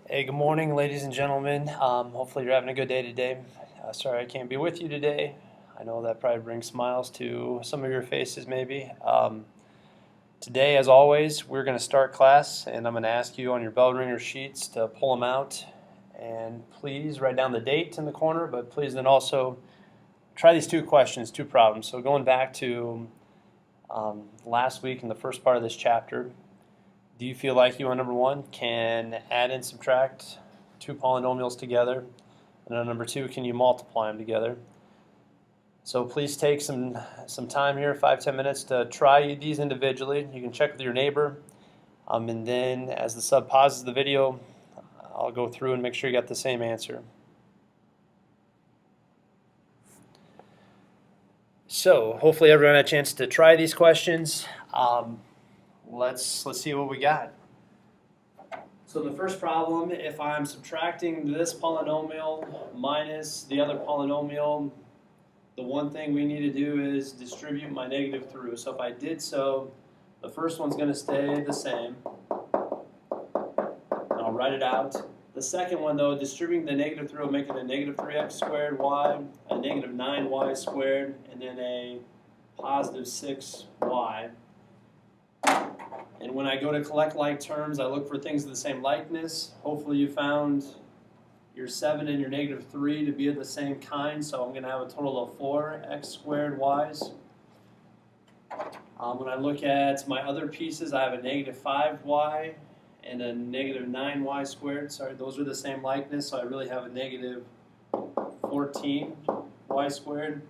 Hey, good morning, ladies and gentlemen. Hopefully you're having a good day today. Sorry I can't be with you today. I know that probably brings smiles to some of your faces maybe. Today, as always, we're going to start class, and I'm going to ask you on your bell ringer sheets to pull them out. And please write down the date in the corner, but please then also try these two questions, two problems. So going back to last week in the first part of this chapter, do you feel like you on number one can add and subtract two polynomials together? And on number two, can you multiply them together? So please take some time here, 5-10 minutes, to try these individually. You can check with your neighbor. And then as the sub pauses the video, I'll go through and make sure you got the same answer. So hopefully everyone had a chance to try these questions. Let's see what we got. So the first problem, if I'm subtracting this polynomial minus the other polynomial, the one thing we need to do is distribute my negative through. So if I did so, the first one's going to stay the same. And I'll write it out. The second one, though, distributing the negative through will make it a negative 3x squared y, a negative 9y squared, and then a positive 6y. And when I go to collect like terms, I look for things of the same likeness. Hopefully you found your 7 and your negative 3 to be of the same kind, so I'm going to have a total of 4x squared y's. When I look at my other pieces, I have a negative 5y and a negative 9y squared. Sorry, those are the same likeness, so I really have a negative 14y squared.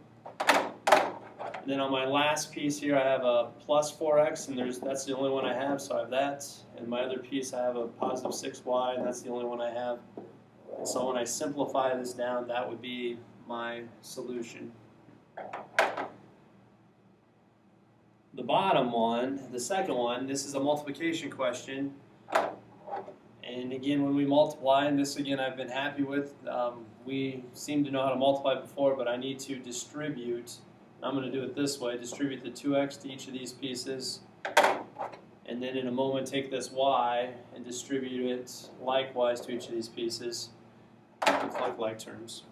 And then on my last piece here, I have a plus 4x, and that's the only one I have, so I have that. And my other piece, I have a positive 6y, and that's the only one I have. And so when I simplify this down, that would be my solution. The bottom one, the second one, this is a multiplication question. And again, when we multiply, and this again I've been happy with, we seem to know how to multiply before, but I need to distribute. I'm going to do it this way, distribute the 2x to each of these pieces, and then in a moment take this y and distribute it likewise to each of these pieces and collect like terms.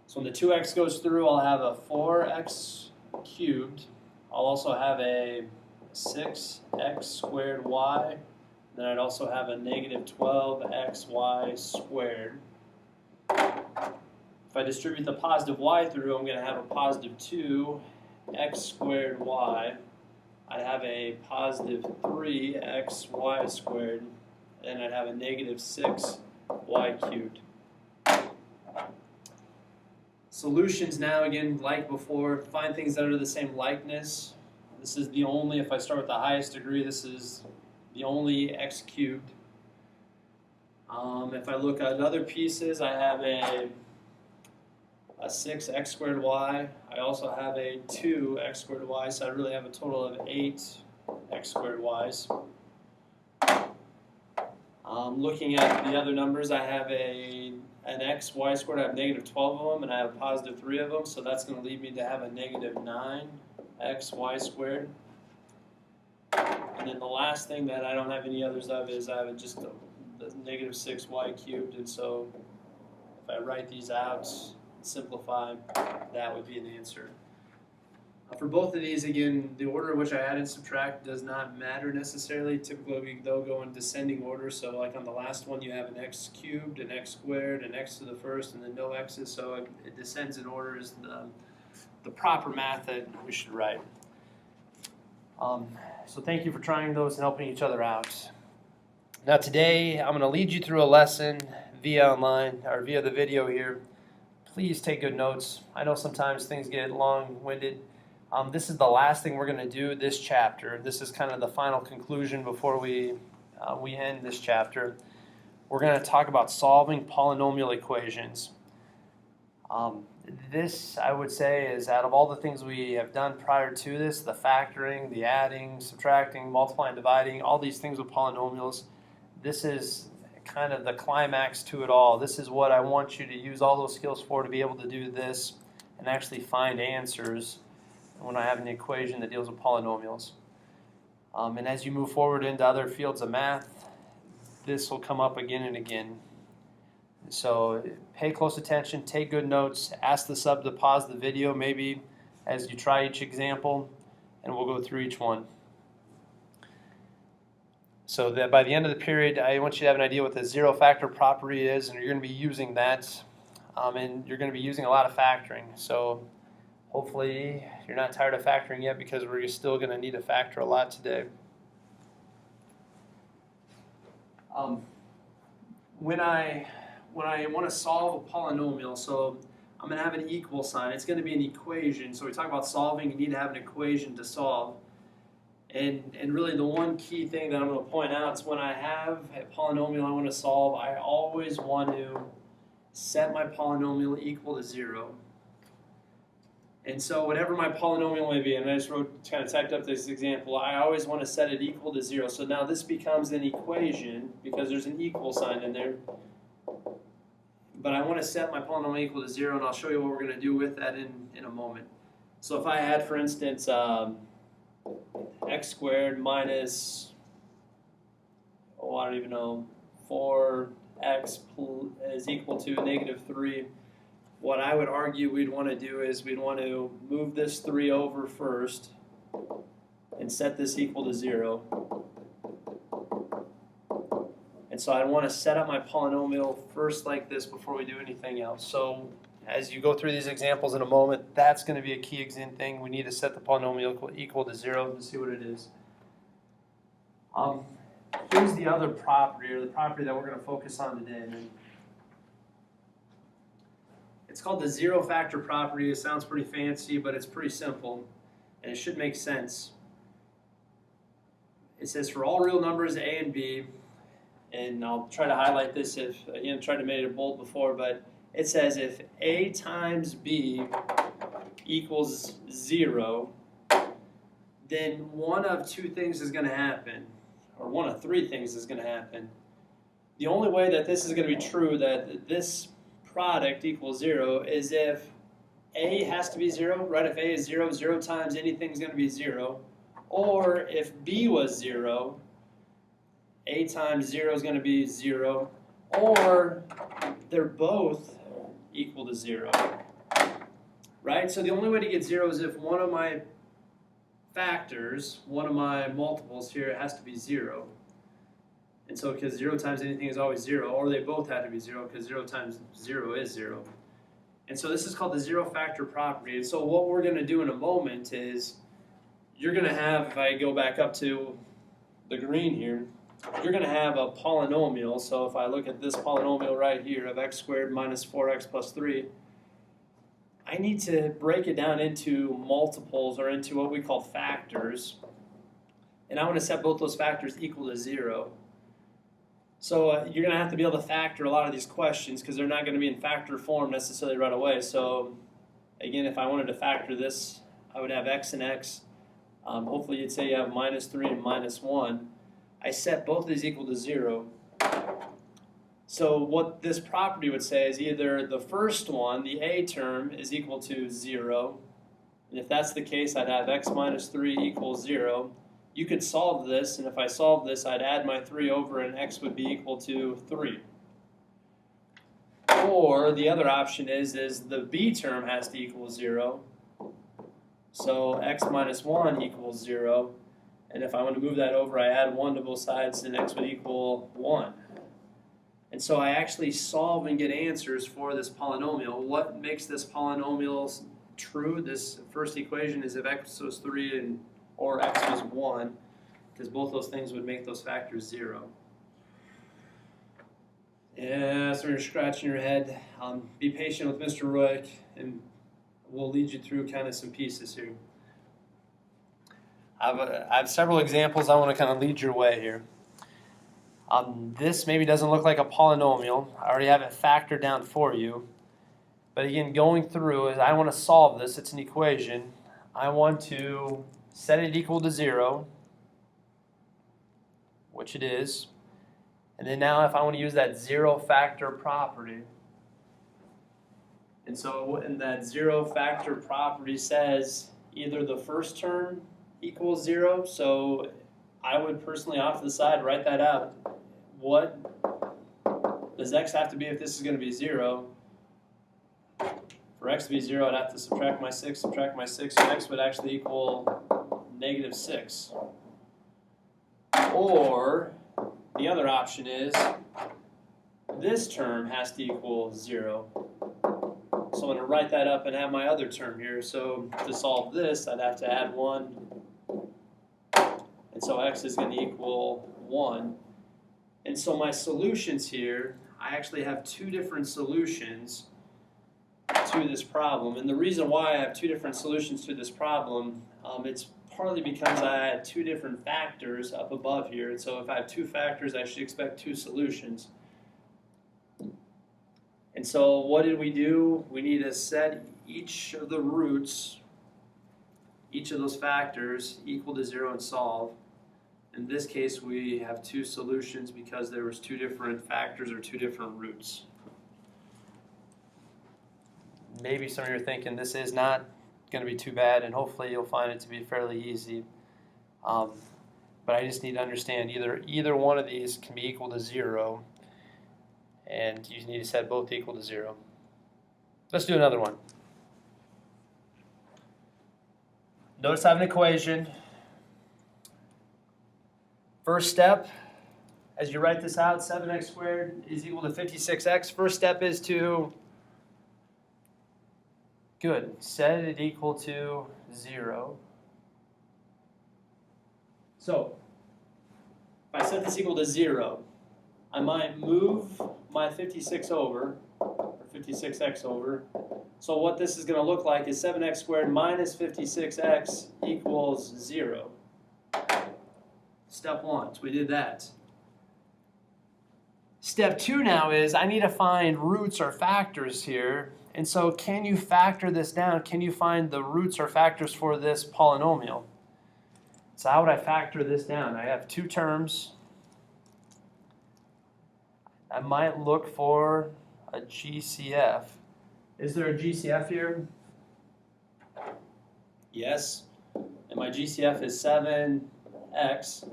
So when the 2x goes through, I'll have a 4x cubed. I'll also have a 6x squared y. Then I'd also have a negative 12xy squared. If I distribute the positive y through, I'm going to have a positive 2x squared y. I'd have a positive 3xy squared, and I'd have a negative 6y cubed. Solutions now, again, like before, find things that are the same likeness. This is the only, if I start with the highest degree, this is the only x cubed. If I look at other pieces, I have a 6x squared y. I also have a 2x squared y, so I really have a total of 8x squared y's. Looking at the other numbers, I have an x y squared. I have negative 12 of them, and I have a positive 3 of them, so that's going to lead me to have a negative 9x y squared. And then the last thing that I don't have any others of is I have just the negative 6y cubed, and so if I write these out, simplify, that would be an answer. For both of these, again, the order in which I add and subtract does not matter necessarily. Typically, they'll go in descending order. So like on the last one, you have an x cubed, an x squared, an x to the first, and then no x's. So it descends in order is the proper math that we should write. So thank you for trying those and helping each other out. Now today, I'm going to lead you through a lesson via online, or via the video here. Please take good notes. I know sometimes things get long-winded. This is the last thing we're going to do this chapter. This is kind of the final conclusion before we end this chapter. We're going to talk about solving polynomial equations. This, I would say, is out of all the things we have done prior to this, the factoring, the adding, subtracting, multiplying, dividing, all these things with polynomials, this is kind of the climax to it all. This is what I want you to use all those skills for, to be able to do this and actually find answers when I have an equation that deals with polynomials. And as you move forward into other fields of math, this will come up again and again. So pay close attention, take good notes, ask the sub to pause the video maybe as you try each example, and we'll go through each one. So that by the end of the period, I want you to have an idea what the zero factor property is, and you're going to be using that, and you're going to be using a lot of factoring. So hopefully you're not tired of factoring yet, because we're still going to need to factor a lot today. When I want to solve a polynomial, so I'm going to have an equal sign. It's going to be an equation. So we talk about solving, you need to have an equation to solve. And really the one key thing that I'm going to point out is when I have a polynomial I want to solve, I always want to set my polynomial equal to 0. And so whatever my polynomial may be, and I just kind of typed up this example, I always want to set it equal to 0. So now this becomes an equation because there's an equal sign in there. But I want to set my polynomial equal to 0, and I'll show you what we're going to do with that in a moment. So if I had, for instance, x squared minus, I don't even know, 4x is equal to -3. What I would argue we'd want to do is we'd want to move this 3 over first and set this equal to 0. And so I want to set up my polynomial first like this before we do anything else. So as you go through these examples in a moment, that's going to be a key thing. We need to set the polynomial equal to 0 to see what it is. Here's the other property, or the property that we're going to focus on today. It's called the zero factor property. It sounds pretty fancy, but it's pretty simple, and it should make sense. It says for all real numbers A and B, and I'll try to highlight this if, tried to make it bold before, but it says if A times B equals 0, then one of two things is going to happen, or one of three things is going to happen. The only way that this is going to be true, that this product equals 0, is if A has to be 0, right? If A is 0, 0 times anything is going to be 0. Or if B was 0, A times 0 is going to be 0. Or they're both equal to 0. Right? So the only way to get 0 is if one of my factors, one of my multiples here, has to be 0. And so because 0 times anything is always 0, or they both have to be 0 because 0 times 0 is 0. And so this is called the zero factor property. And so what we're going to do in a moment is you're going to have, if I go back up to the green here, you're going to have a polynomial. So if I look at this polynomial right here of x squared minus 4x plus 3, I need to break it down into multiples, or into what we call factors. And I want to set both those factors equal to 0. So you're going to have to be able to factor a lot of these questions because they're not going to be in factor form necessarily right away. So again, if I wanted to factor this, I would have x and x. Hopefully you'd say you have -3 and -1. I set both of these equal to 0. So what this property would say is either the first one, the a term, is equal to 0. And if that's the case, I'd have x minus 3 equals 0. You could solve this, and if I solve this, I'd add my 3 over, and x would be equal to 3. Or the other option is the b term has to equal 0. So x minus 1 equals 0. And if I want to move that over, I add 1 to both sides, and x would equal 1. And so I actually solve and get answers for this polynomial. What makes this polynomial true? This first equation is if x was 3 or x was 1, because both those things would make those factors 0. Yeah, so you're scratching your head. Be patient with Mr. Roy, and we'll lead you through kind of some pieces here. I have several examples. I want to kind of lead your way here. This maybe doesn't look like a polynomial. I already have it factored down for you. But again, going through is I want to solve this. It's an equation. I want to set it equal to 0, which it is. And then now if I want to use that zero factor property, and so in that zero factor property says either the first term equals 0, so I would personally off to the side write that out. what does x have to be if this is going to be 0? For x to be 0, I'd have to subtract my 6, so x would actually equal -6. Or the other option is this term has to equal 0. So I'm going to write that up and have my other term here. So to solve this, I'd have to add 1. And so x is going to equal 1. And so my solutions here, I actually have two different solutions to this problem. And the reason why I have two different solutions to this problem, it's partly because I had two different factors up above here. And so if I have two factors, I should expect two solutions. And so what did we do? We need to set each of the roots, each of those factors, equal to 0 and solve. In this case, we have two solutions because there was two different factors or two different roots. Maybe some of you are thinking this is not going to be too bad, and hopefully you'll find it to be fairly easy. But I just need to understand either one of these can be equal to 0, and you need to set both equal to 0. Let's do another one. Notice I have an equation. First step, as you write this out, 7x squared is equal to 56x. First step is to, set it equal to 0. So, if I set this equal to 0, I might move my 56 over, or 56x over. So what this is going to look like is 7x squared minus 56x equals 0. Step 1, so we did that. Step 2 now is I need to find roots or factors here. And so can you factor this down? Can you find the roots or factors for this polynomial? So how would I factor this down? I have two terms. I might look for a GCF. Is there a GCF here? Yes. And my GCF is 7x.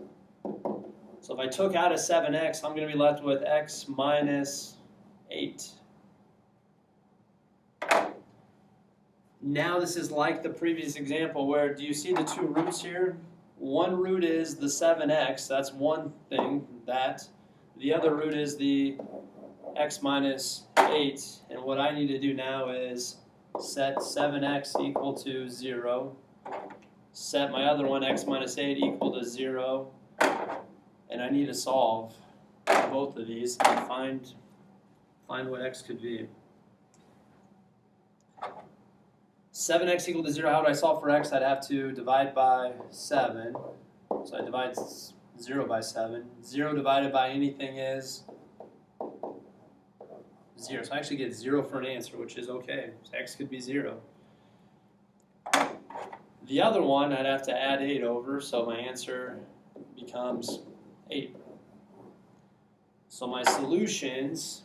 So if I took out a 7x, I'm going to be left with x minus 8. Now this is like the previous example where, do you see the two roots here? One root is the 7x, that's one thing, that. The other root is the x minus 8, and what I need to do now is set 7x equal to 0, set my other one, x minus 8, equal to 0, and I need to solve both of these and find what x could be. 7x equal to 0, how would I solve for x? I'd have to divide by 7. So I divide 0 by 7. 0 divided by anything is 0. So I actually get 0 for an answer, which is okay. So x could be 0. The other one, I'd have to add 8 over, so my answer becomes 8. So my solutions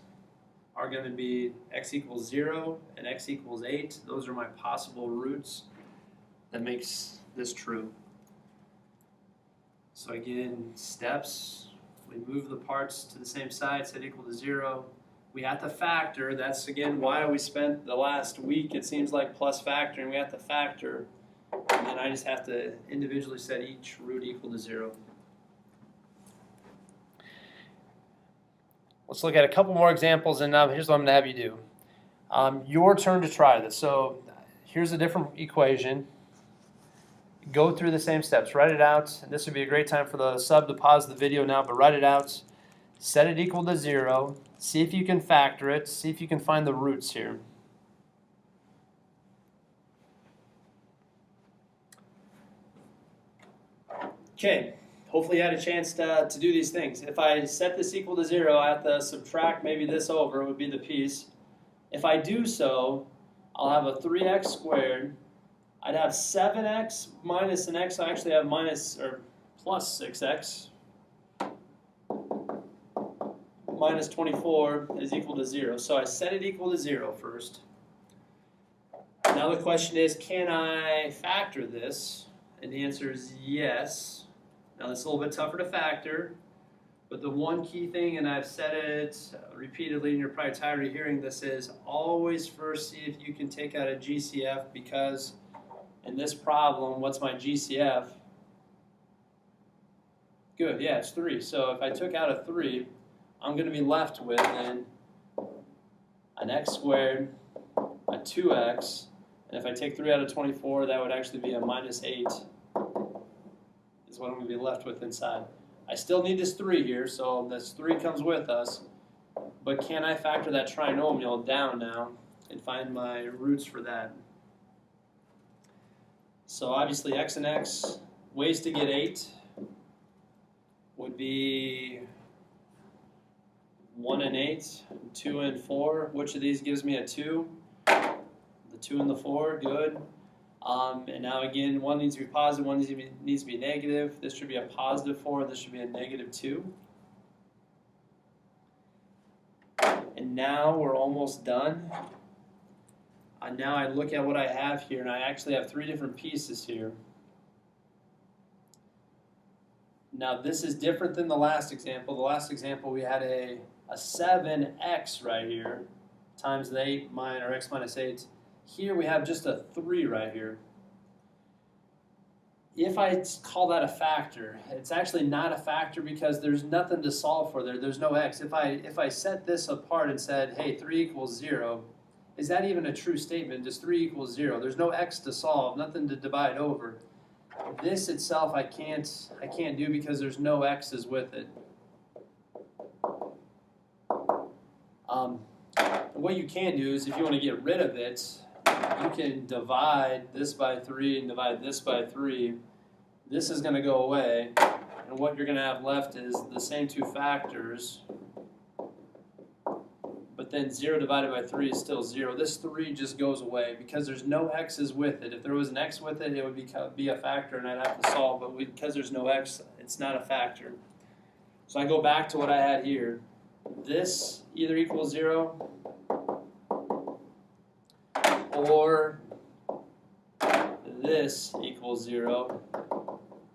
are going to be x equals 0 and x equals 8. Those are my possible roots that makes this true. So again, steps, we move the parts to the same side, set equal to 0. We have to factor. That's again why we spent the last week, it seems like, plus factoring. We have to factor, and then I just have to individually set each root equal to 0. Let's look at a couple more examples, and here's what I'm going to have you do. Your turn to try this. So here's a different equation. Go through the same steps. Write it out. And this would be a great time for the sub to pause the video now, but write it out. Set it equal to 0. See if you can factor it. See if you can find the roots here. Okay. Hopefully you had a chance to do these things. If I set this equal to 0, I have to subtract maybe this over, would be the piece. If I do so, I'll have a 3x squared. I'd have 7x minus an x. I actually have plus 6x. Minus 24 is equal to 0. So I set it equal to 0 first. Now the question is, can I factor this? And the answer is yes. Now this is a little bit tougher to factor, But the one key thing, and I've said it repeatedly, and you're probably tired of hearing this, is always first see if you can take out a GCF, because in this problem, what's my GCF? Good, yeah, it's 3. So if I took out a 3, I'm going to be left with then an x squared, a 2x, and if I take 3 out of 24, that would actually be a minus 8 is what I'm going to be left with inside. I still need this 3 here, so this 3 comes with us, but can I factor that trinomial down now and find my roots for that? So obviously x and x, ways to get 8 would be 1 and 8, 2 and 4. Which of these gives me a 2? The 2 and the 4, good. And now again, one needs to be positive, one needs to be negative. This should be a positive 4, this should be a negative 2. And now we're almost done. Now I look at what I have here, and I actually have 3 different pieces here. Now this is different than the last example. The last example we had a 7x right here times the 8 or x minus 8. Here we have just a 3 right here. If I call that a factor, it's actually not a factor because there's nothing to solve for there. There's no x. If I set this apart and said, hey, 3 equals 0, is that even a true statement? Does 3 equals 0? There's no x to solve, nothing to divide over. This itself I can't do because there's no x's with it. What you can do is if you want to get rid of it, you can divide this by 3 and divide this by 3. This is going to go away, and what you're going to have left is the same 2 factors, but then 0 divided by 3 is still 0. This 3 just goes away because there's no x's with it. If there was an x with it, it would be a factor and I'd have to solve, but because there's no x, it's not a factor. So I go back to what I had here. This either equals 0 or this equals 0.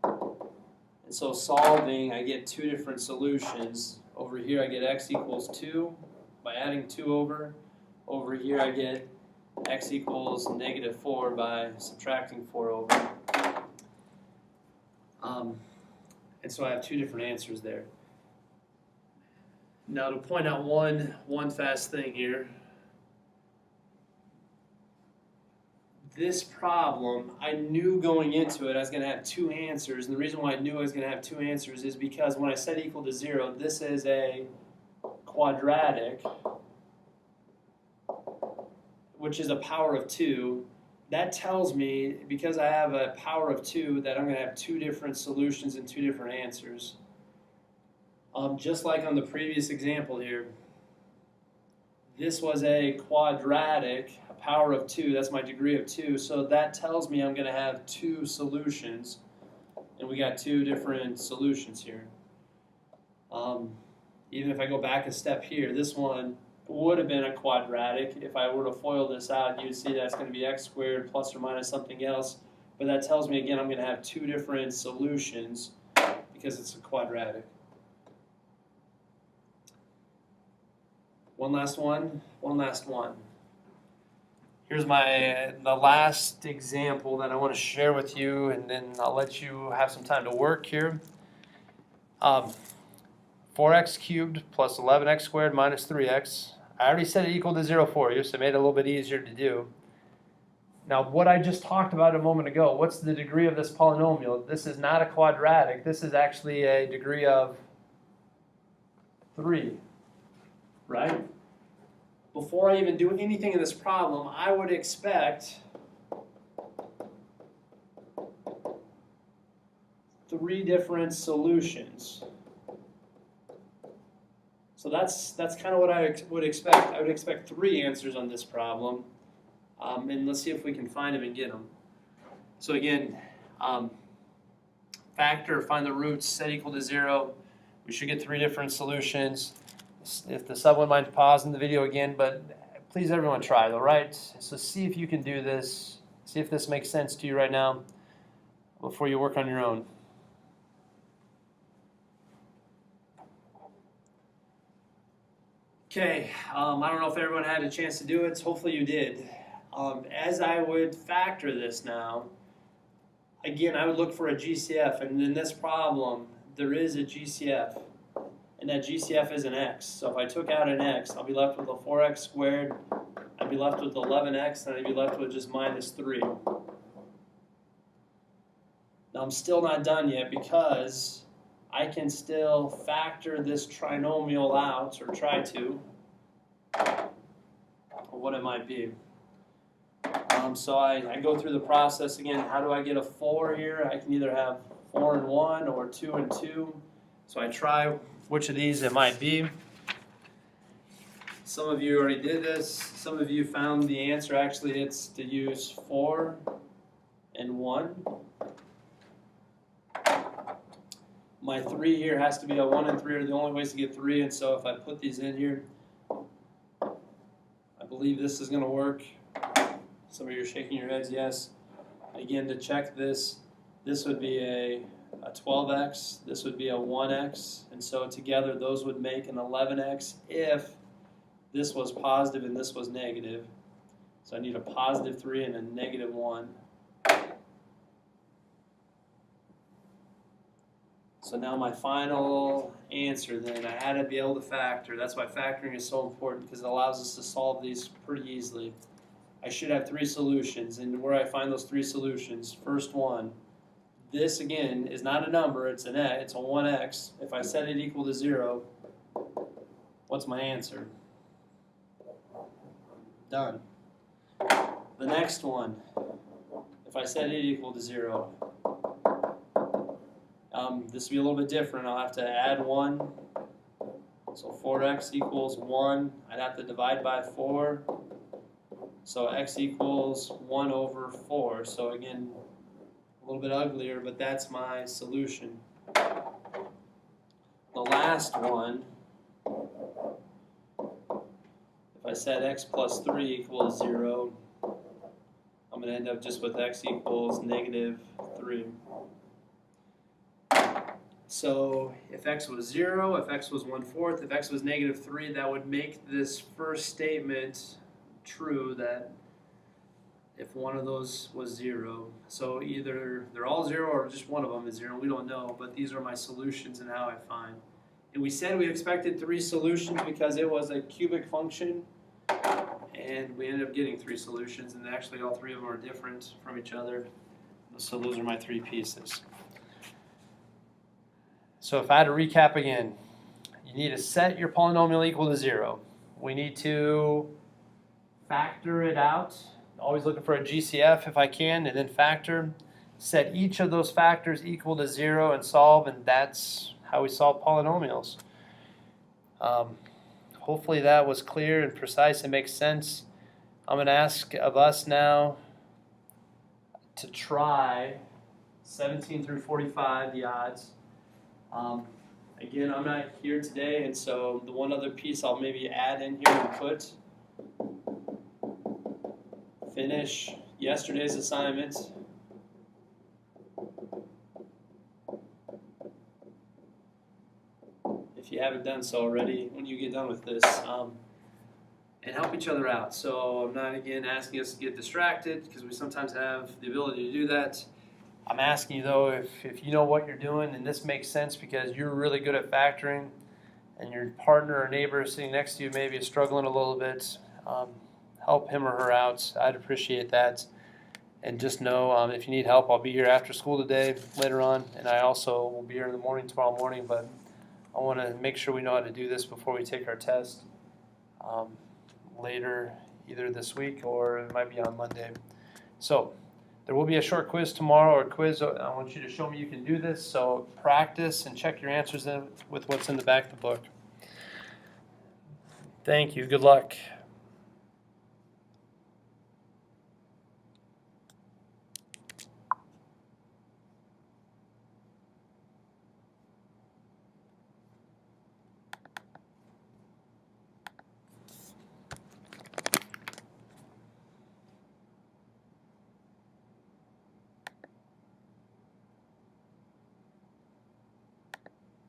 And so solving, I get 2 different solutions. Over here I get x equals 2 by adding 2 over. Over here I get x equals negative 4 by subtracting 4 over. And so I have 2 different answers there. Now to point out one fast thing here. This problem, I knew going into it I was going to have 2 answers, and the reason why I knew I was going to have 2 answers is because when I said equal to 0, this is a quadratic, which is a power of 2. That tells me, because I have a power of 2, that I'm going to have 2 different solutions and 2 different answers. Just like on the previous example here, this was a quadratic, a power of 2, that's my degree of 2, so that tells me I'm going to have 2 solutions, and we got 2 different solutions here. Even if I go back a step here, this one would have been a quadratic. If I were to FOIL this out, you'd see that's going to be x squared plus or minus something else, but that tells me again I'm going to have 2 different solutions because it's a quadratic. One last one. Here's the last example that I want to share with you, and then I'll let you have some time to work here. 4x cubed plus 11x squared minus 3x. I already said it equal to 0 for you, so it made it a little bit easier to do. Now, what I just talked about a moment ago, what's the degree of this polynomial? This is not a quadratic. This is actually a degree of 3. Right? Before I even do anything in this problem, I would expect 3 different solutions. So that's kind of what I would expect. I would expect 3 answers on this problem, and let's see if we can find them and get them. So again, factor, find the roots, set equal to 0. We should get 3 different solutions. If the sub wouldn't mind pausing the video again, but please everyone try though, right? So see if you can do this. See if this makes sense to you right now before you work on your own. Okay, I don't know if everyone had a chance to do it. Hopefully you did. As I would factor this now, again, I would look for a GCF, and in this problem, there is a GCF, and that GCF is an x. So if I took out an x, I'll be left with a 4x squared, I'd be left with 11x, and I'd be left with just minus 3. Now I'm still not done yet because I can still factor this trinomial out, or try to, or what it might be. So I go through the process again. How do I get a 4 here? I can either have 4 and 1 or 2 and 2. So I try which of these it might be. Some of you already did this. Some of you found the answer. Actually, it's to use 4 and 1. My 3 here has to be a 1 and 3 are the only ways to get 3. And so if I put these in here, I believe this is going to work. Some of you are shaking your heads, yes. Again, to check this, this would be a 12x, this would be a 1x, and so together those would make an 11x if this was positive and this was negative. So I need a positive 3 and a negative 1. So now my final answer then, I had to be able to factor. That's why factoring is so important, because it allows us to solve these pretty easily. I should have 3 solutions, and where I find those 3 solutions, first one, this again is not a number, it's a 1x. If I set it equal to 0, what's my answer? Done. The next one, if I set it equal to 0, this will be a little bit different. I'll have to add 1, so 4x equals 1. I'd have to divide by 4. So x equals 1 over 4. So again, a little bit uglier, but that's my solution. The last one, if I set x plus 3 equals 0, I'm going to end up just with x equals negative 3. So if x was 0, if x was 1/4, if x was negative 3, that would make this first statement true, that if one of those was 0. So either they're all 0 or just one of them is 0. We don't know, but these are my solutions and how I find. And we said we expected 3 solutions because it was a cubic function, and we ended up getting 3 solutions, and actually all 3 of them are different from each other. So those are my 3 pieces. So if I had to recap again, you need to set your polynomial equal to 0. We need to factor it out. Always looking for a GCF if I can, and then factor. Set each of those factors equal to 0 and solve, and that's how we solve polynomials. Hopefully that was clear and precise and makes sense. I'm going to ask of us now to try 17 through 45, the odds. Again, I'm not here today, and so the one other piece I'll maybe add in here and put, finish yesterday's assignment. If you haven't done so already, when you get done with this, and help each other out. So I'm not, again, asking us to get distracted, because we sometimes have the ability to do that. I'm asking you, though, if you know what you're doing and this makes sense because you're really good at factoring and your partner or neighbor sitting next to you maybe is struggling a little bit, help him or her out. I'd appreciate that. And just know if you need help, I'll be here after school today, later on, and I also will be here in the morning tomorrow morning, but I want to make sure we know how to do this before we take our test later, either this week or it might be on Monday. So there will be a short quiz tomorrow, or quiz. I want you to show me you can do this, so practice and check your answers with what's in the back of the book. Thank you. Good luck.